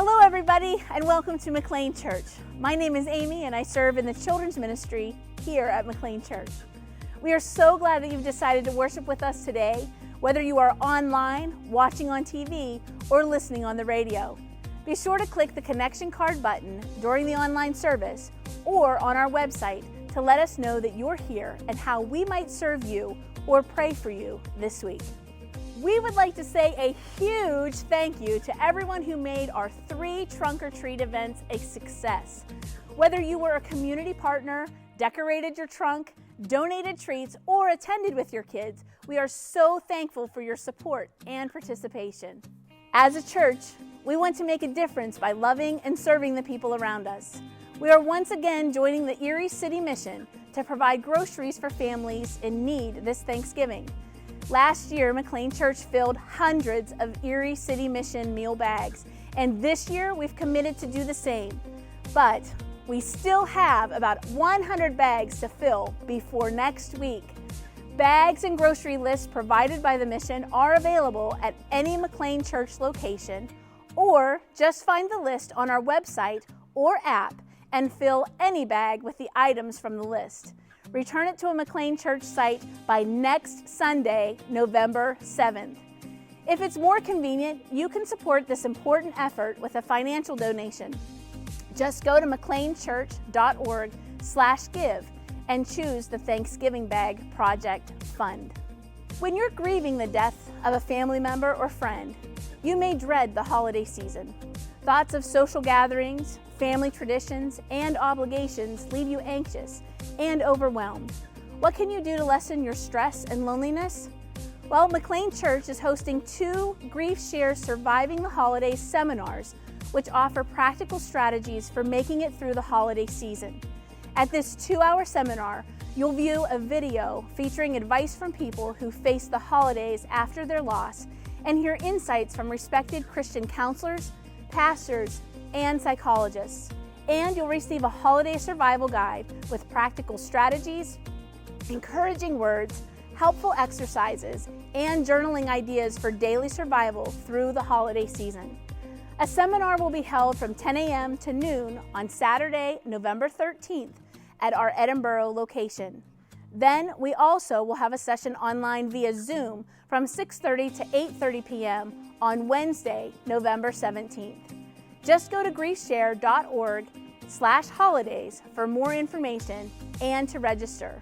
Hello everybody, and welcome to McLean Church. My name is Amy and I serve in the children's ministry here at McLean Church. We are so glad that you've decided to worship with us today, whether you are online, watching on TV, or listening on the radio. Be sure to click the connection card button during the online service or on our website to let us know that you're here and how we might serve you or pray for you this week. We would like to say a huge thank you to everyone who made our 3 Trunk or Treat events a success. Whether you were a community partner, decorated your trunk, donated treats, or attended with your kids, we are so thankful for your support and participation. As a church, we want to make a difference by loving and serving the people around us. We are once again joining the Erie City Mission to provide groceries for families in need this Thanksgiving. Last year, McLean Church filled hundreds of Erie City Mission meal bags, and this year we've committed to do the same. But we still have about 100 bags to fill before next week. Bags and grocery lists provided by the mission are available at any McLean Church location, or just find the list on our website or app and fill any bag with the items from the list. Return it to a McLean Church site by next Sunday, November 7th. If it's more convenient, you can support this important effort with a financial donation. Just go to mcleanchurch.org/give and choose the Thanksgiving Bag Project Fund. When you're grieving the death of a family member or friend, you may dread the holiday season. Thoughts of social gatherings, family traditions, and obligations leave you anxious and overwhelmed. What can you do to lessen your stress and loneliness? Well, McLean Church is hosting 2 Grief Share Surviving the Holidays seminars, which offer practical strategies for making it through the holiday season. At this 2-hour seminar, you'll view a video featuring advice from people who face the holidays after their loss and hear insights from respected Christian counselors, pastors, and psychologists. And you'll receive a holiday survival guide with practical strategies, encouraging words, helpful exercises, and journaling ideas for daily survival through the holiday season. A seminar will be held from 10 a.m. to noon on Saturday, November 13th at our Edinboro location. Then we also will have a session online via Zoom from 6:30 to 8:30 p.m. on Wednesday, November 17th. Just go to griefshare.org/holidays for more information and to register.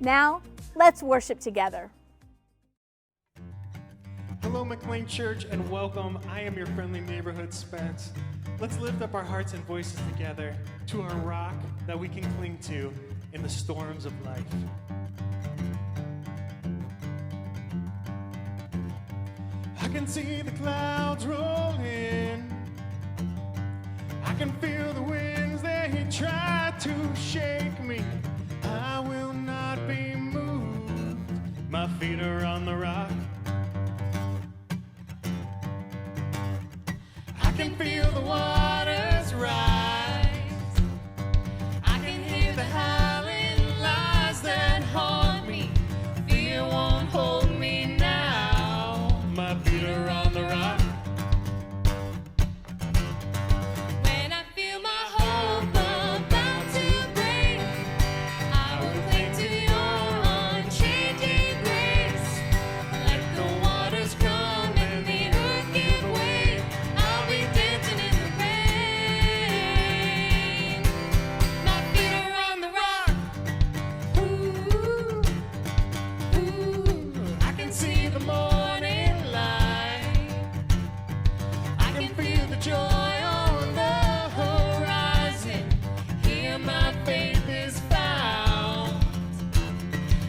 Now, let's worship together. Hello, McLean Church, and welcome. I am your friendly neighborhood Spence. Let's lift up our hearts and voices together to our rock that we can cling to in the storms of life. I can see the clouds roll in. I can feel the winds, they try to shake me. I will not be moved. My feet are on the rock. I can feel the waters rise. I can hear the howling lies that haunt me. Fear won't hold me now. My feet are on the rock. When I feel my hope about to break, I will cling to your unchanging grace. Let the waters come and the earth give way. I'll be dancing in the rain. My feet are on the rock. Ooh, ooh. I can see the morning light. I can feel the joy on the horizon. Here my faith is found.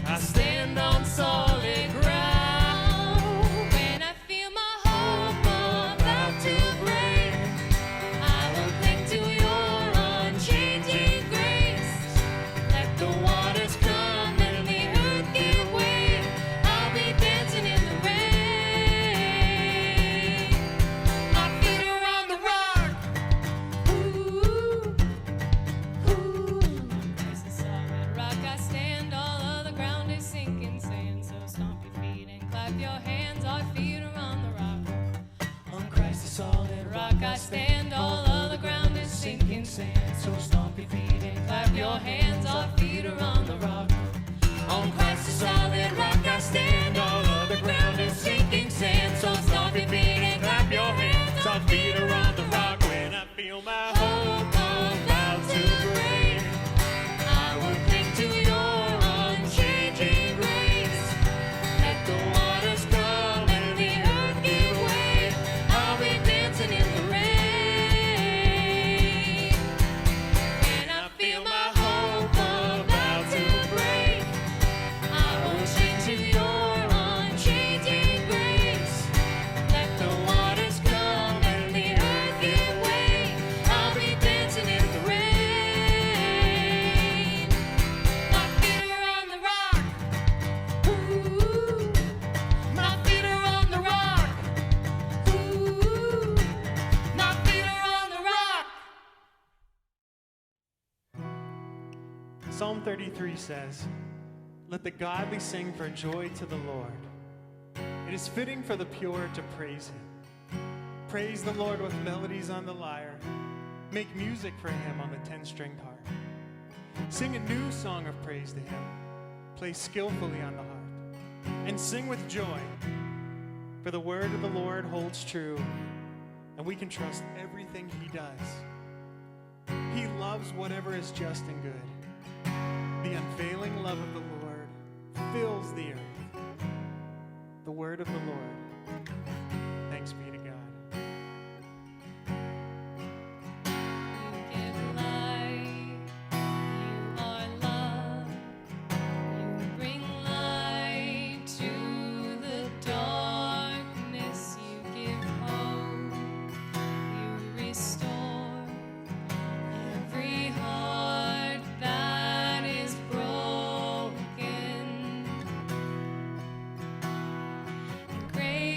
I stand on solid ground. When I feel my hope about to break, I will cling to your unchanging grace. Let the waters come and the earth give way. I'll be dancing in the rain. My feet are on the rock. Ooh, ooh. Christ the solid rock I stand. All of the ground is sinking sand. So stomp your feet and clap your hands. Our feet are on the rock. On Christ the solid Rock I stand. All Psalm 33 says, "Let the godly sing for joy to the Lord. It is fitting for the pure to praise him. Praise the Lord with melodies on the lyre. Make music for him on the 10-stringed harp. Sing a new song of praise to him. Play skillfully on the harp. And sing with joy. For the word of the Lord holds true, and we can trust everything he does. He loves whatever is just and good. The unfailing love of the Lord fills the earth." The word of the Lord. Thanks be to God. You give light, you are love. You bring light to the darkness. You give hope. You restore every heart that is broken. And great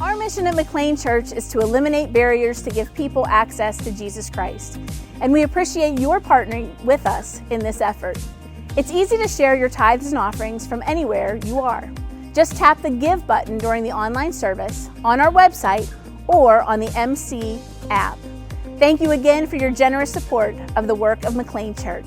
Our mission at McLean Church is to eliminate barriers to give people access to Jesus Christ, and we appreciate your partnering with us in this effort. It's easy to share your tithes and offerings from anywhere you are. Just tap the Give button during the online service, on our website, or on the MC app. Thank you again for your generous support of the work of McLean Church.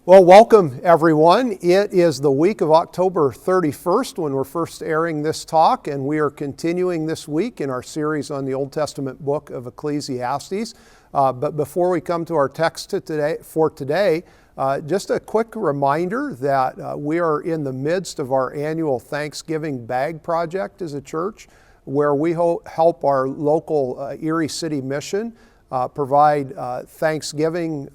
Well, welcome everyone. It is the week of October 31st when we're first airing this talk, and we are continuing this week in our series on the Old Testament book of Ecclesiastes. But before we come to our text for today, just a quick reminder that we are in the midst of our annual Thanksgiving Bag Project as a church, where we help our local Erie City Mission provide Thanksgiving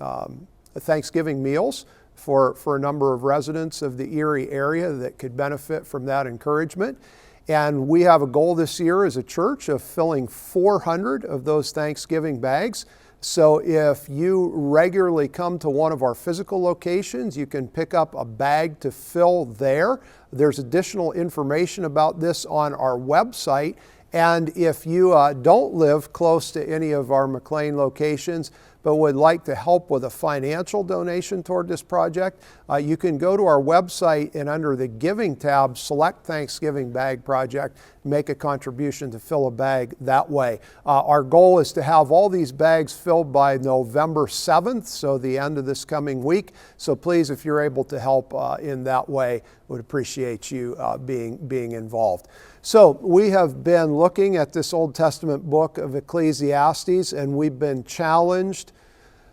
meals for a number of residents of the Erie area that could benefit from that encouragement. And we have a goal this year as a church of filling 400 of those Thanksgiving bags. So if you regularly come to one of our physical locations, you can pick up a bag to fill there. There's additional information about this on our website. And if you don't live close to any of our McLean locations, but would like to help with a financial donation toward this project, you can go to our website and under the Giving tab, select Thanksgiving Bag Project, make a contribution to fill a bag that way. Our goal is to have all these bags filled by November 7th, so the end of this coming week. So please, if you're able to help in that way, would appreciate you being involved. So we have been looking at this Old Testament book of Ecclesiastes, and we've been challenged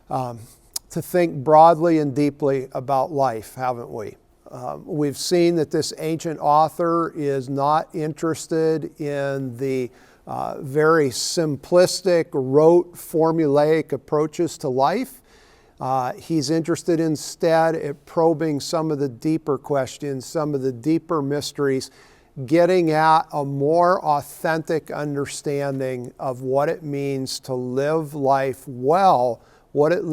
to think broadly and deeply about life, haven't we? We've seen that this ancient author is not interested in the very simplistic, rote, formulaic approaches to life. He's interested instead at probing some of the deeper questions, some of the deeper mysteries, getting at a more authentic understanding of what it means to live life well, what it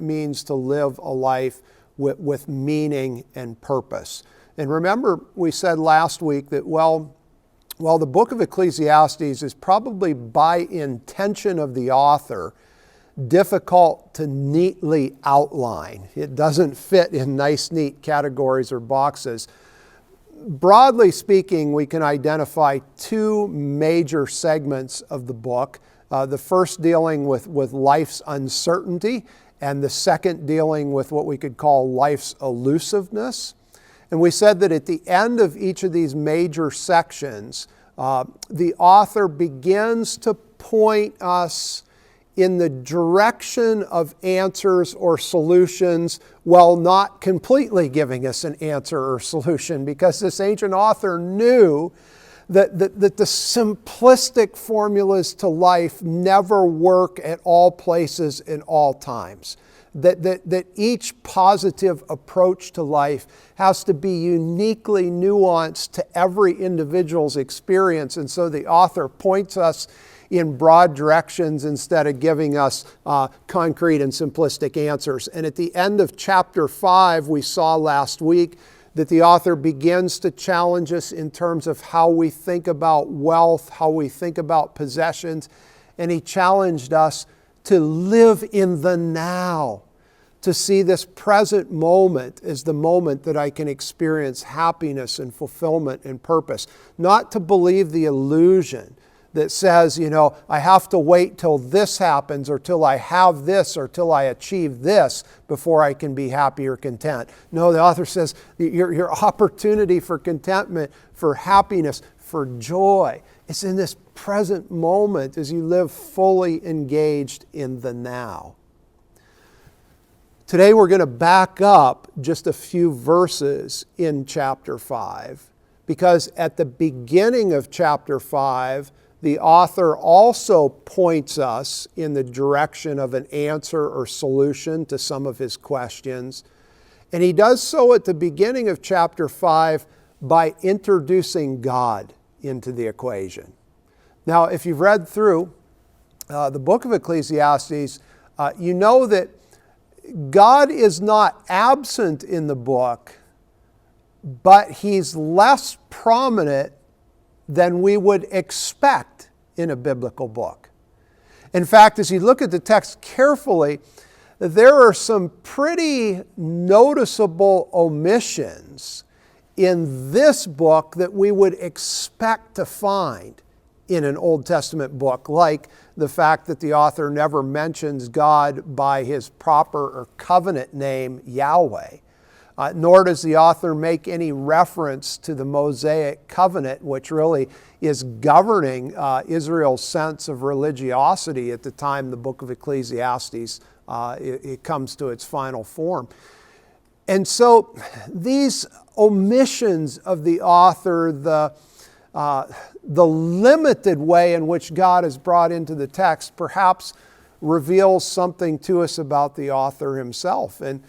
means to live a life with meaning and purpose. And remember, we said last week that, while the book of Ecclesiastes is probably by intention of the author difficult to neatly outline, it doesn't fit in nice, neat categories or boxes. Broadly speaking, we can identify two major segments of the book. The first dealing with life's uncertainty, and the second dealing with what we could call life's elusiveness. And we said that at the end of each of these major sections, the author begins to point us in the direction of answers or solutions, while not completely giving us an answer or solution, because this ancient author knew that the simplistic formulas to life never work at all places in all times. That each positive approach to life has to be uniquely nuanced to every individual's experience. And so the author points us in broad directions instead of giving us concrete and simplistic answers. And at the end of chapter 5, we saw last week that the author begins to challenge us in terms of how we think about wealth, how we think about possessions. And he challenged us to live in the now, to see this present moment as the moment that I can experience happiness and fulfillment and purpose. Not to believe the illusion that says, I have to wait till this happens or till I have this or till I achieve this before I can be happy or content. No, the author says your opportunity for contentment, for happiness, for joy, it's in this present moment as you live fully engaged in the now. Today we're going to back up just a few verses in chapter 5, because at the beginning of chapter 5, the author also points us in the direction of an answer or solution to some of his questions. And he does so at the beginning of chapter 5 by introducing God into the equation. Now, if you've read through the book of Ecclesiastes, you know that God is not absent in the book, but he's less prominent than we would expect in a biblical book. In fact, as you look at the text carefully, there are some pretty noticeable omissions in this book that we would expect to find in an Old Testament book, like the fact that the author never mentions God by his proper or covenant name, Yahweh. Nor does the author make any reference to the Mosaic covenant, which really is governing Israel's sense of religiosity at the time the book of Ecclesiastes it comes to its final form. And so these omissions of the author, the limited way in which God is brought into the text, perhaps reveals something to us about the author himself. And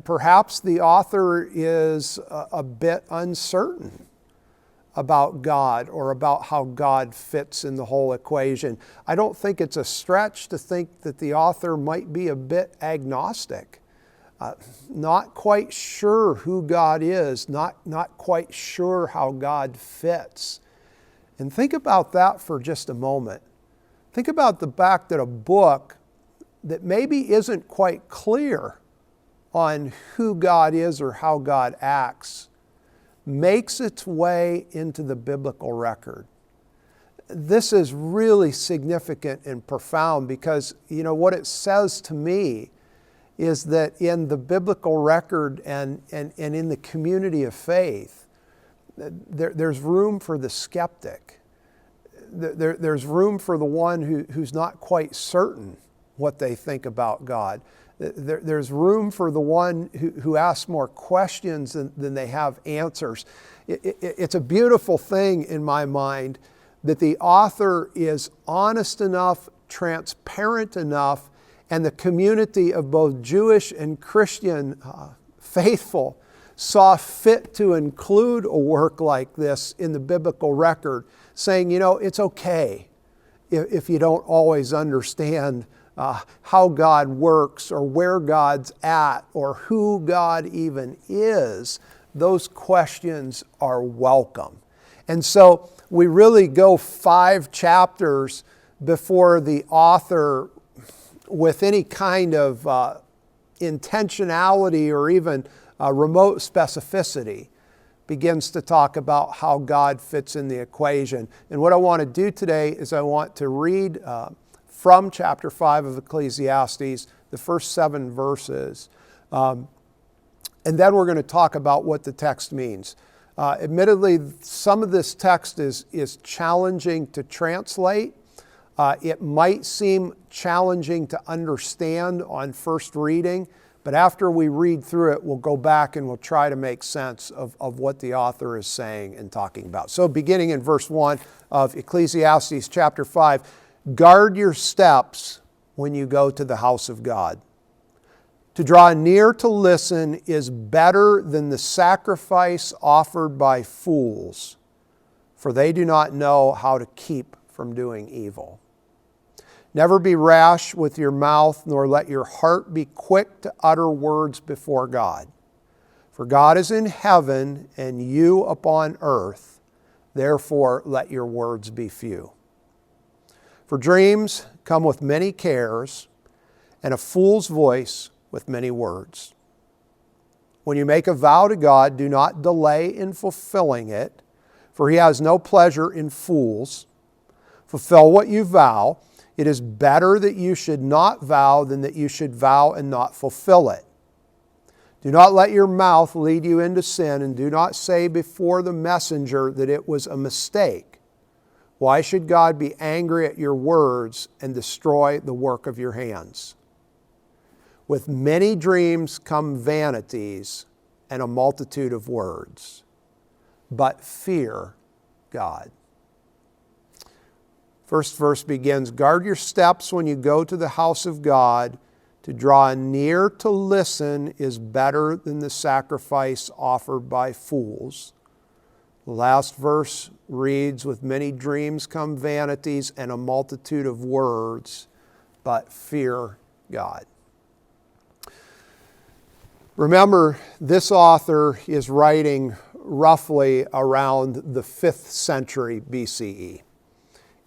perhaps the author is a bit uncertain about God or about how God fits in the whole equation. I don't think it's a stretch to think that the author might be a bit agnostic, not quite sure who God is, not quite sure how God fits. And think about that for just a moment. Think about the fact that a book that maybe isn't quite clear on who God is or how God acts makes its way into the biblical record. This is really significant and profound because, what it says to me is that in the biblical record and in the community of faith, there's room for the skeptic. There's room for the one who's not quite certain what they think about God. There's room for the one who asks more questions than they have answers. It's a beautiful thing in my mind that the author is honest enough, transparent enough, and the community of both Jewish and Christian faithful saw fit to include a work like this in the biblical record, saying, it's okay if you don't always understand how God works or where God's at or who God even is. Those questions are welcome. And so we really go 5 chapters before the author, with any kind of intentionality or even remote specificity, begins to talk about how God fits in the equation. And what I want to do today is I want to read from chapter 5 of Ecclesiastes, the first 7 verses. And then we're going to talk about what the text means. Admittedly, some of this text is challenging to translate. It might seem challenging to understand on first reading, but after we read through it, we'll go back and we'll try to make sense of what the author is saying and talking about. So beginning in verse 1 of Ecclesiastes chapter 5, guard your steps when you go to the house of God. To draw near to listen is better than the sacrifice offered by fools, for they do not know how to keep from doing evil. Never be rash with your mouth, nor let your heart be quick to utter words before God. For God is in heaven and you upon earth, therefore let your words be few. For dreams come with many cares, and a fool's voice with many words. When you make a vow to God, do not delay in fulfilling it, for he has no pleasure in fools, Fulfill what you vow. It is better that you should not vow than that you should vow and not fulfill it. Do not let your mouth lead you into sin, and do not say before the messenger that it was a mistake. Why should God be angry at your words and destroy the work of your hands? With many dreams come vanities and a multitude of words, but fear God. First verse begins, guard your steps when you go to the house of God. To draw near to listen is better than the sacrifice offered by fools. The last verse reads, with many dreams come vanities and a multitude of words, but fear God. Remember, this author is writing roughly around the 5th century BCE.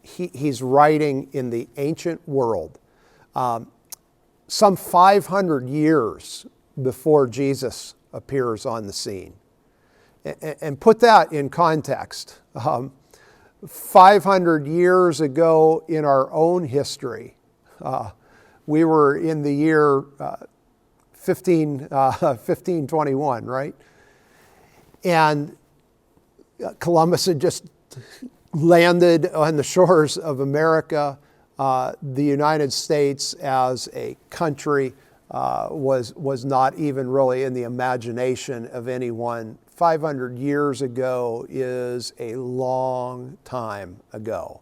He's writing in the ancient world, some 500 years before Jesus appears on the scene. And put that in context. 500 years ago in our own history, we were in the year 1521, right? And Columbus had just landed on the shores of America. The United States as a country was not even really in the imagination of anyone. 500 years ago is a long time ago.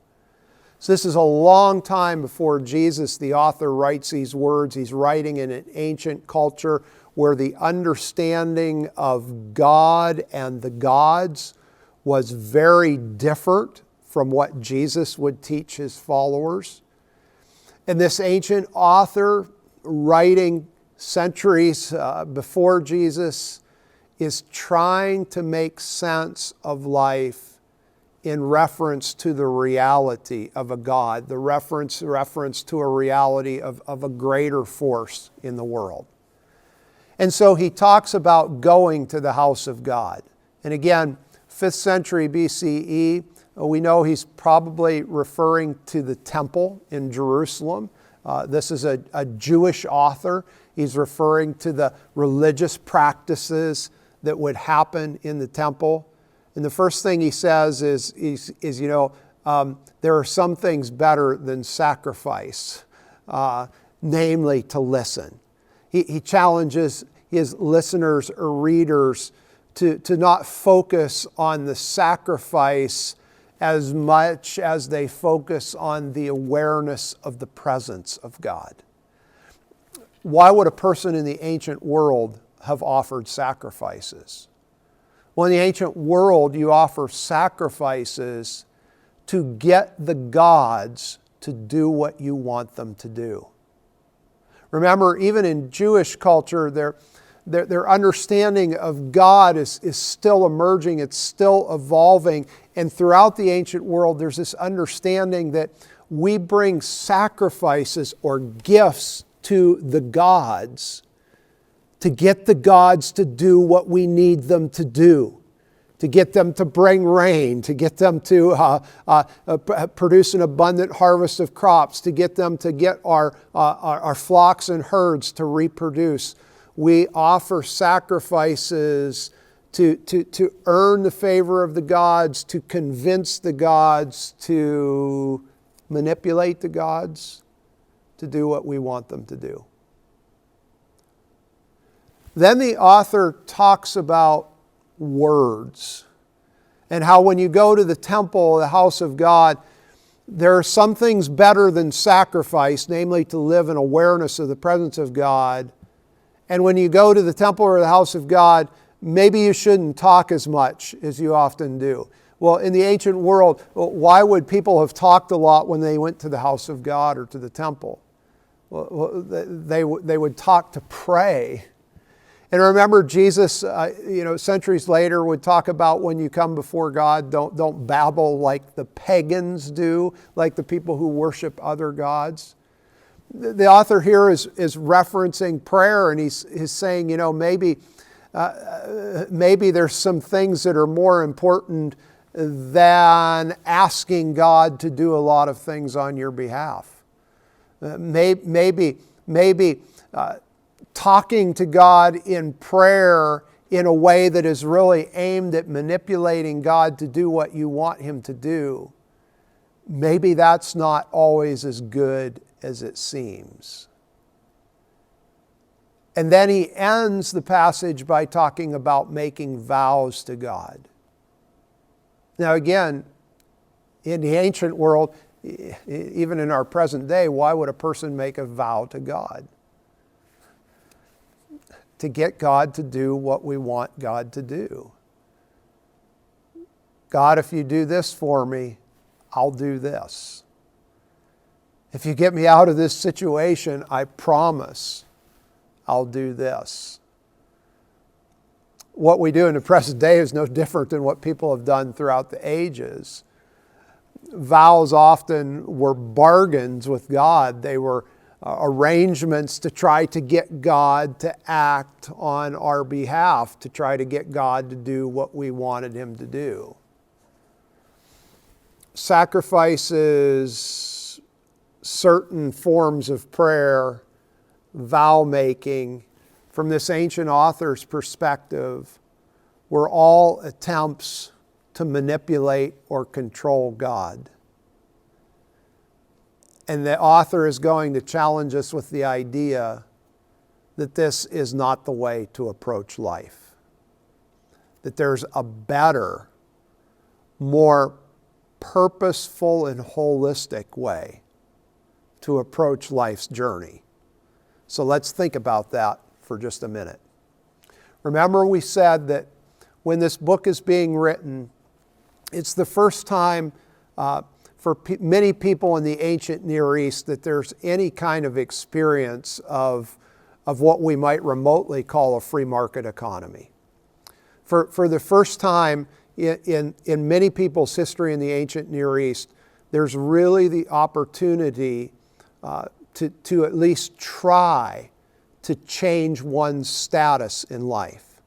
So this is a long time before Jesus, the author, writes these words. He's writing in an ancient culture where the understanding of God and the gods was very different from what Jesus would teach his followers. And this ancient author, writing centuries before Jesus, is trying to make sense of life in reference to the reality of a God, the reference to a reality of a greater force in the world. And so he talks about going to the house of God. And again, 5th century BCE, we know he's probably referring to the temple in Jerusalem. This is a Jewish author. He's referring to the religious practices that would happen in the temple. And the first thing he says is there are some things better than sacrifice, namely to listen. He challenges his listeners or readers to not focus on the sacrifice as much as they focus on the awareness of the presence of God. Why would a person in the ancient world have offered sacrifices? Well, in the ancient world, you offer sacrifices to get the gods to do what you want them to do. Remember, even in Jewish culture, their understanding of God is still emerging, it's still evolving. And throughout the ancient world, there's this understanding that we bring sacrifices or gifts to the gods to get the gods to do what we need them to do, to get them to bring rain, to get them to produce an abundant harvest of crops, to get them to get our flocks and herds to reproduce. We offer sacrifices to earn the favor of the gods, to convince the gods, to manipulate the gods, to do what we want them to do. Then the author talks about words and how when you go to the temple, the house of God, there are some things better than sacrifice, namely to live in awareness of the presence of God. And when you go to the temple or the house of God, maybe you shouldn't talk as much as you often do. Well, in the ancient world, why would people have talked a lot when they went to the house of God or to the temple? Well, they would talk to pray. And remember, Jesus, centuries later would talk about when you come before God, don't babble like the pagans do, like the people who worship other gods. The author here is referencing prayer, and he's saying, maybe there's some things that are more important than asking God to do a lot of things on your behalf. Maybe talking to God in prayer in a way that is really aimed at manipulating God to do what you want Him to do. Maybe that's not always as good as it seems. And then he ends the passage by talking about making vows to God. Now again, in the ancient world, even in our present day, why would a person make a vow to God? To get God to do what we want God to do. God, if you do this for me, I'll do this. If you get me out of this situation, I promise I'll do this. What we do in the present day is no different than what people have done throughout the ages. Vows often were bargains with God. They were arrangements to try to get God to act on our behalf, to try to get God to do what we wanted Him to do. Sacrifices, certain forms of prayer, vow making, from this ancient author's perspective, were all attempts to manipulate or control God. And the author is going to challenge us with the idea that this is not the way to approach life. That there's a better, more purposeful and holistic way to approach life's journey. So let's think about that for just a minute. Remember, we said that when this book is being written, it's the first time for many people in the ancient Near East that there's any kind of experience of what we might remotely call a free market economy. For the first time in many people's history in the ancient Near East, there's really the opportunity to at least try to change one's status in life.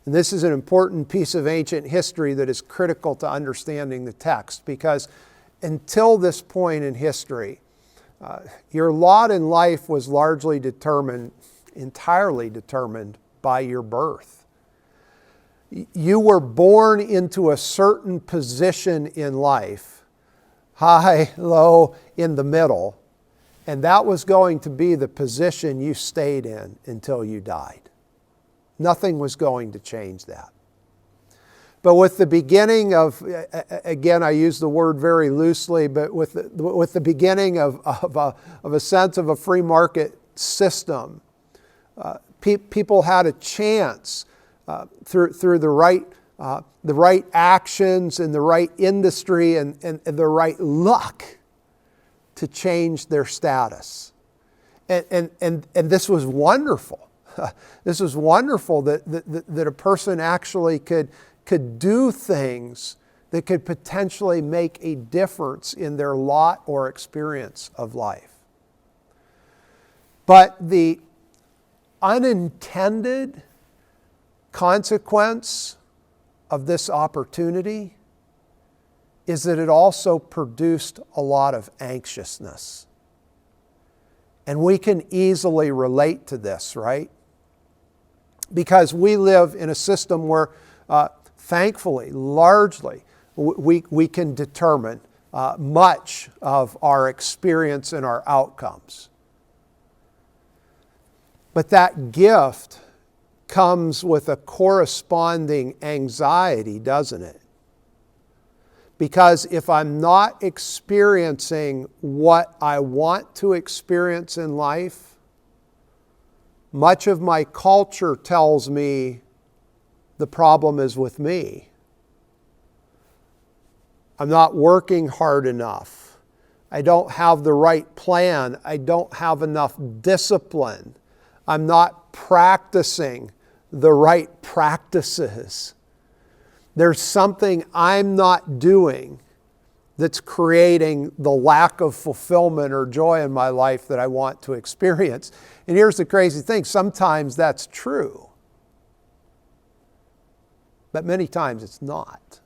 And this is an important piece of ancient history that is critical to understanding the text, because until this point in history, your lot in life was largely entirely determined by your birth. You were born into a certain position in life, high, low, in the middle, and that was going to be the position you stayed in until you died. Nothing was going to change that. But with the beginning of, again, I use the word very loosely, but with the beginning of a sense of a free market system, people had a chance through the right actions and the right industry and the right luck to change their status. And this was wonderful. This was wonderful that a person actually could do things that could potentially make a difference in their lot or experience of life. But the unintended consequence of this opportunity is that it also produced a lot of anxiousness. And we can easily relate to this, right? Because we live in a system where, thankfully, largely, we can determine much of our experience and our outcomes. But that gift comes with a corresponding anxiety, doesn't it? Because if I'm not experiencing what I want to experience in life, much of my culture tells me the problem is with me. I'm not working hard enough. I don't have the right plan. I don't have enough discipline. I'm not practicing the right practices. There's something I'm not doing that's creating the lack of fulfillment or joy in my life that I want to experience. And here's the crazy thing, sometimes that's true. But many times it's not.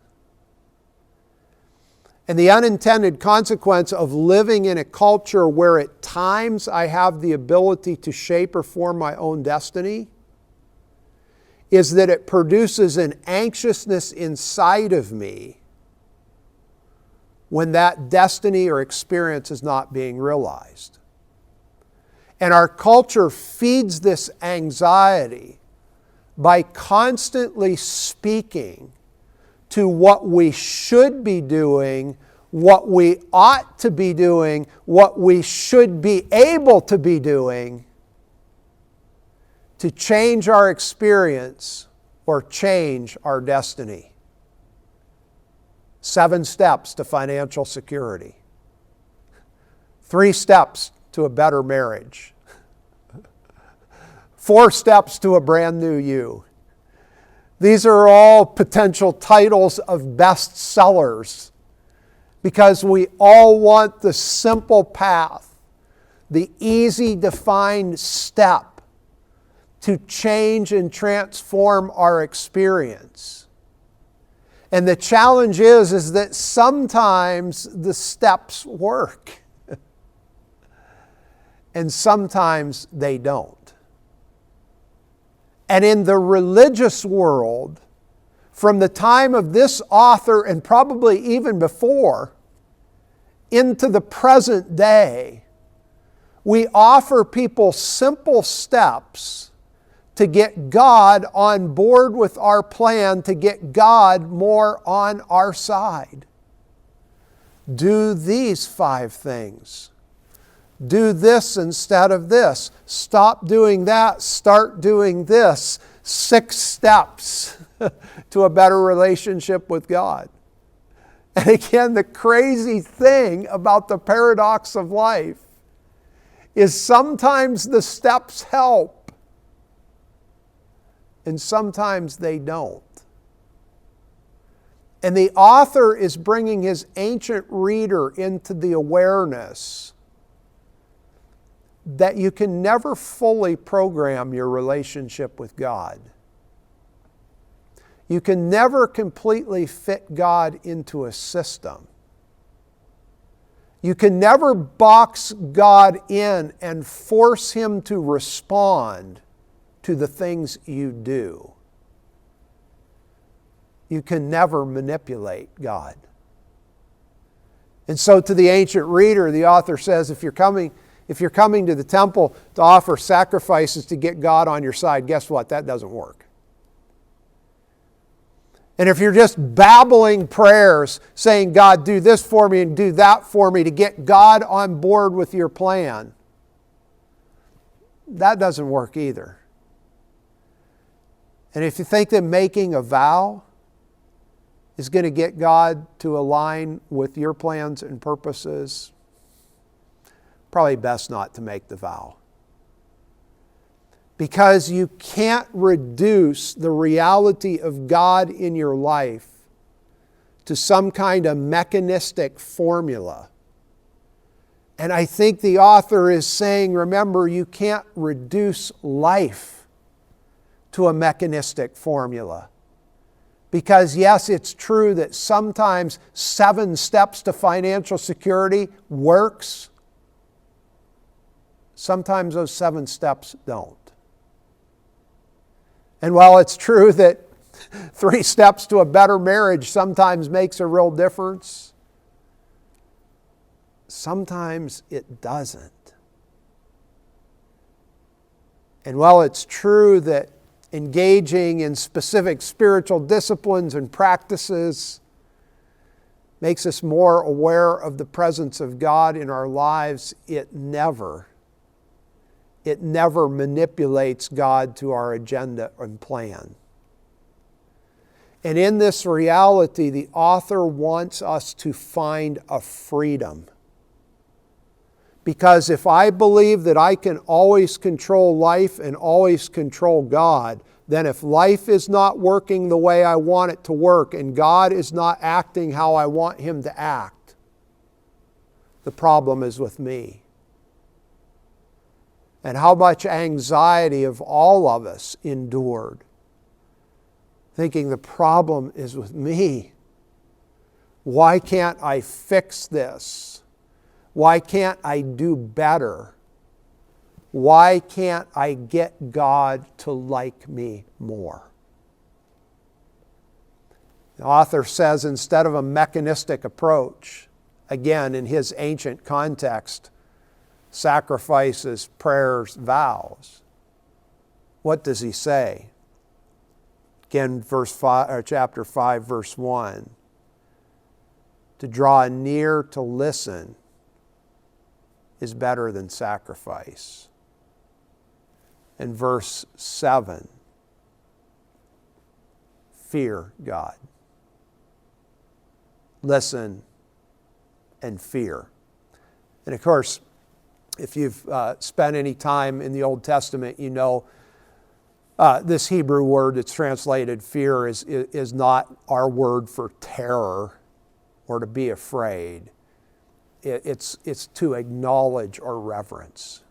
And the unintended consequence of living in a culture where at times I have the ability to shape or form my own destiny is that it produces an anxiousness inside of me when that destiny or experience is not being realized. And our culture feeds this anxiety by constantly speaking to what we should be doing, what we ought to be doing, what we should be able to be doing to change our experience or change our destiny. 7 steps to financial security. 3 steps to a better marriage. 4 steps to a brand new you. These are all potential titles of bestsellers because we all want the simple path, the easy defined step to change and transform our experience. And the challenge is that sometimes the steps work and sometimes they don't. And in the religious world, from the time of this author and probably even before, into the present day, we offer people simple steps to get God on board with our plan, to get God more on our side. Do these 5 things. Do this instead of this. Stop doing that. Start doing this. 6 steps to a better relationship with God. And again, the crazy thing about the paradox of life is sometimes the steps help and sometimes they don't. And the author is bringing his ancient reader into the awareness that you can never fully program your relationship with God. You can never completely fit God into a system. You can never box God in and force Him to respond to the things you do. You can never manipulate God. And so to the ancient reader, the author says, if you're coming to the temple to offer sacrifices to get God on your side, guess what? That doesn't work. And if you're just babbling prayers saying, God, do this for me and do that for me to get God on board with your plan, that doesn't work either. And if you think that making a vow is going to get God to align with your plans and purposes, probably best not to make the vow. Because you can't reduce the reality of God in your life to some kind of mechanistic formula. And I think the author is saying, remember, you can't reduce life to a mechanistic formula. Because yes, it's true that sometimes 7 steps to financial security works. Sometimes those 7 steps don't. And while it's true that 3 steps to a better marriage sometimes makes a real difference, sometimes it doesn't. And while it's true that engaging in specific spiritual disciplines and practices makes us more aware of the presence of God in our lives, it never manipulates God to our agenda and plan. And in this reality, the author wants us to find a freedom. Because if I believe that I can always control life and always control God, then if life is not working the way I want it to work and God is not acting how I want Him to act, the problem is with me. And how much anxiety have all of us endured, thinking the problem is with me. Why can't I fix this? Why can't I do better? Why can't I get God to like me more? The author says instead of a mechanistic approach, again in his ancient context, sacrifices, prayers, vows, what does he say? Again, chapter 5, verse 1. To draw near to listen is better than sacrifice. And verse 7, fear God. Listen and fear. And of course, if you've spent any time in the Old Testament, you know this Hebrew word that's translated fear is not our word for terror or to be afraid. It's to acknowledge or reverence,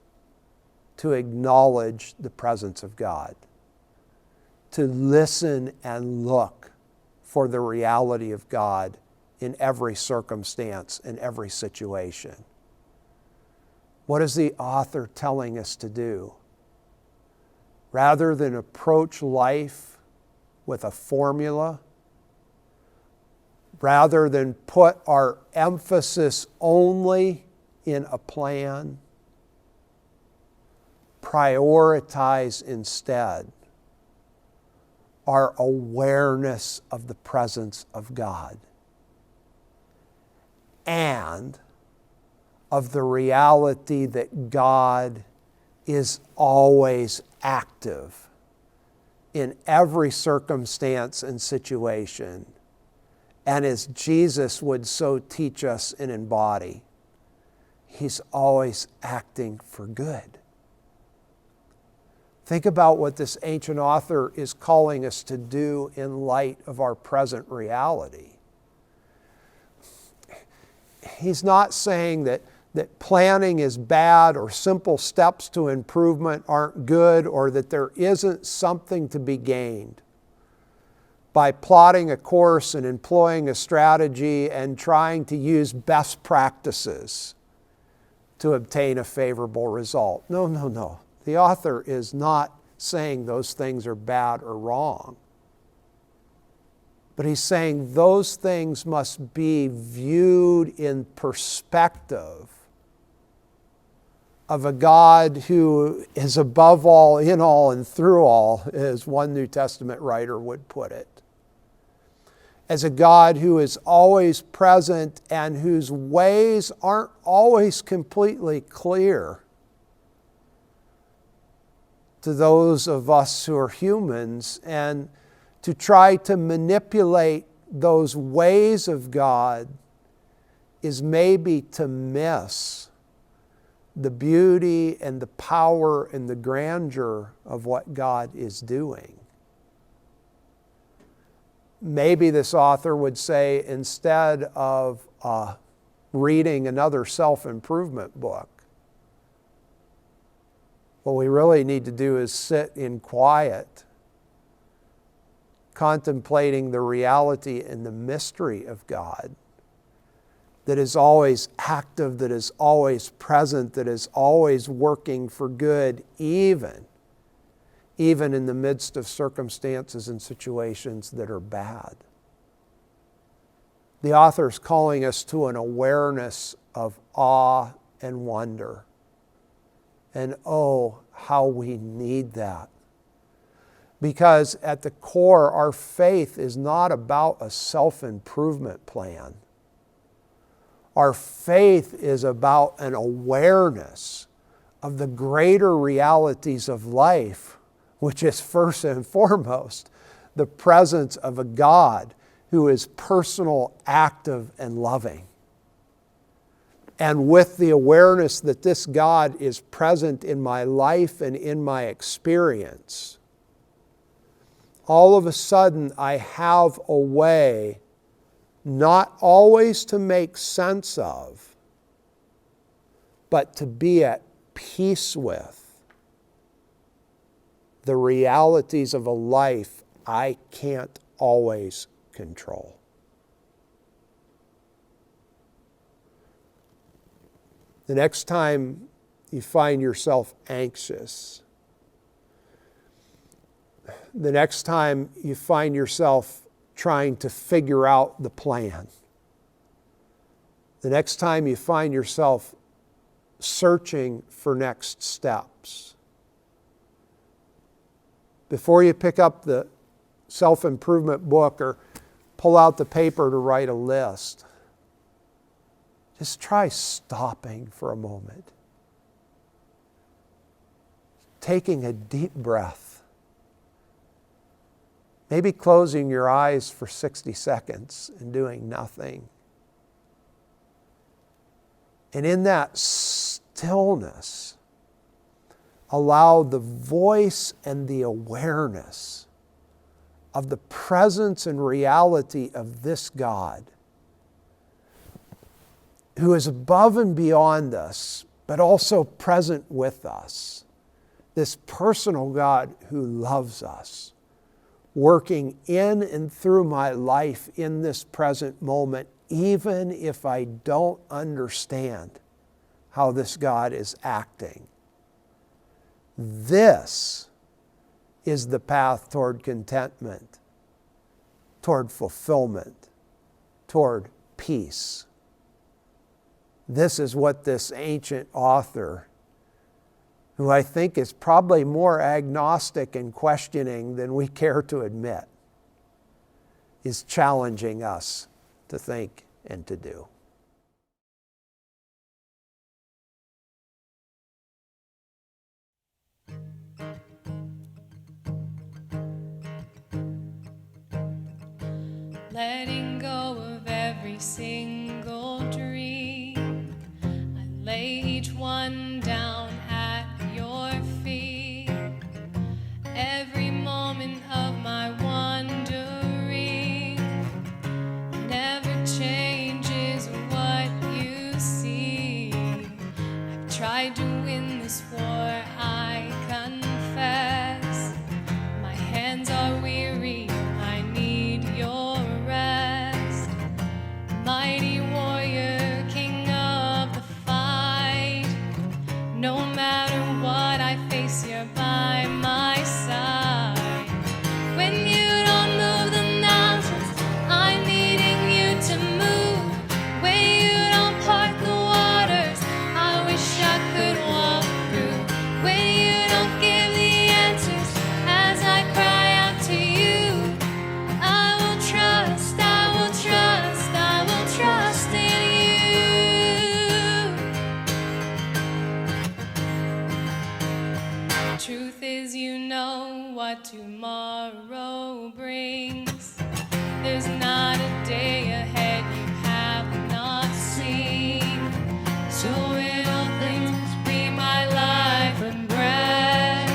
to acknowledge the presence of God, to listen and look for the reality of God in every circumstance, in every situation. What is the author telling us to do? Rather than approach life with a formula, rather than put our emphasis only in a plan, prioritize instead our awareness of the presence of God and of the reality that God is always active in every circumstance and situation. And as Jesus would so teach us and embody, He's always acting for good. Think about what this ancient author is calling us to do in light of our present reality. He's not saying that planning is bad or simple steps to improvement aren't good or that there isn't something to be gained by plotting a course and employing a strategy and trying to use best practices to obtain a favorable result. No. The author is not saying those things are bad or wrong. But he's saying those things must be viewed in perspective of a God who is above all, in all, and through all, as one New Testament writer would put it. As a God who is always present and whose ways aren't always completely clear to those of us who are humans, and to try to manipulate those ways of God is maybe to miss the beauty and the power and the grandeur of what God is doing. Maybe this author would say, instead of reading another self-improvement book, what we really need to do is sit in quiet, contemplating the reality and the mystery of God that is always active, that is always present, that is always working for good, even in the midst of circumstances and situations that are bad. The author is calling us to an awareness of awe and wonder. And oh, how we need that. Because at the core, our faith is not about a self-improvement plan. Our faith is about an awareness of the greater realities of life, which is first and foremost the presence of a God who is personal, active, and loving. And with the awareness that this God is present in my life and in my experience, all of a sudden I have a way not always to make sense of, but to be at peace with the realities of a life I can't always control. The next time you find yourself anxious, the next time you find yourself trying to figure out the plan, the next time you find yourself searching for next steps, before you pick up the self-improvement book or pull out the paper to write a list, just try stopping for a moment, taking a deep breath, maybe closing your eyes for 60 seconds and doing nothing. And in that stillness, allow the voice and the awareness of the presence and reality of this God, who is above and beyond us, but also present with us. This personal God who loves us, working in and through my life in this present moment, even if I don't understand how this God is acting. This is the path toward contentment, toward fulfillment, toward peace. This is what this ancient author, who I think is probably more agnostic and questioning than we care to admit, is challenging us to think and to do. Letting go of every single dream, I lay each one down at your feet. Every moment of my wandering never changes what you see. I've tried to win this war, I confess. My hands are weary, I need your rest. Mighty warrior, king of the fight. No matter what I face, you're by my side. When you don't move the mountains, I'm needing you to move. When you don't part the waters, I wish I could walk through. When you don't give the answers as I cry out to you, I will trust, I will trust, I will trust in you. Truth is, you know what tomorrow brings. There's not a day ahead you have not seen. So in all things, be my life and breath.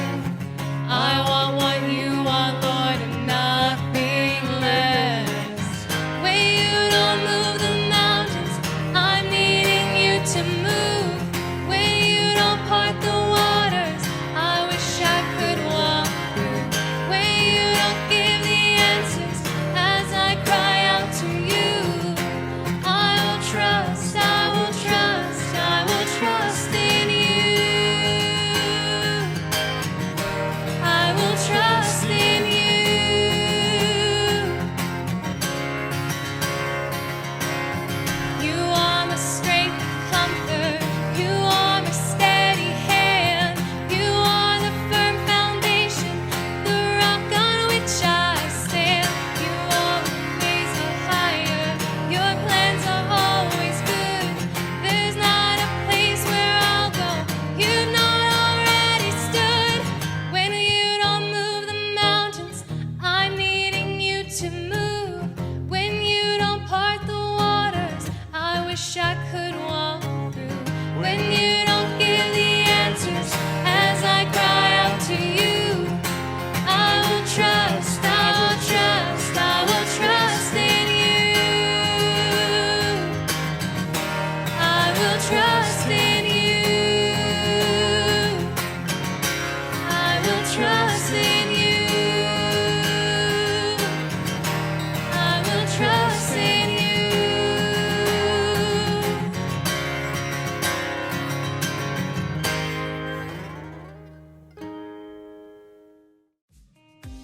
I want what you want, Lord, and nothing less. When you don't move the mountains, I'm needing you to move. When you don't part the waters, I wish I could walk through. When you don't give the answers as I cry out to you,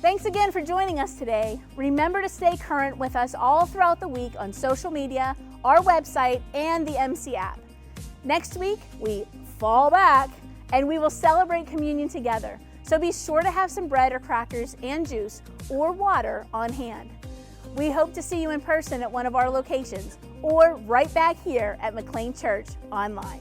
Thanks again for joining us today. Remember to stay current with us all throughout the week on social media, our website, and the MC app. Next week, we fall back and we will celebrate communion together. So be sure to have some bread or crackers and juice or water on hand. We hope to see you in person at one of our locations or right back here at McLean Church online.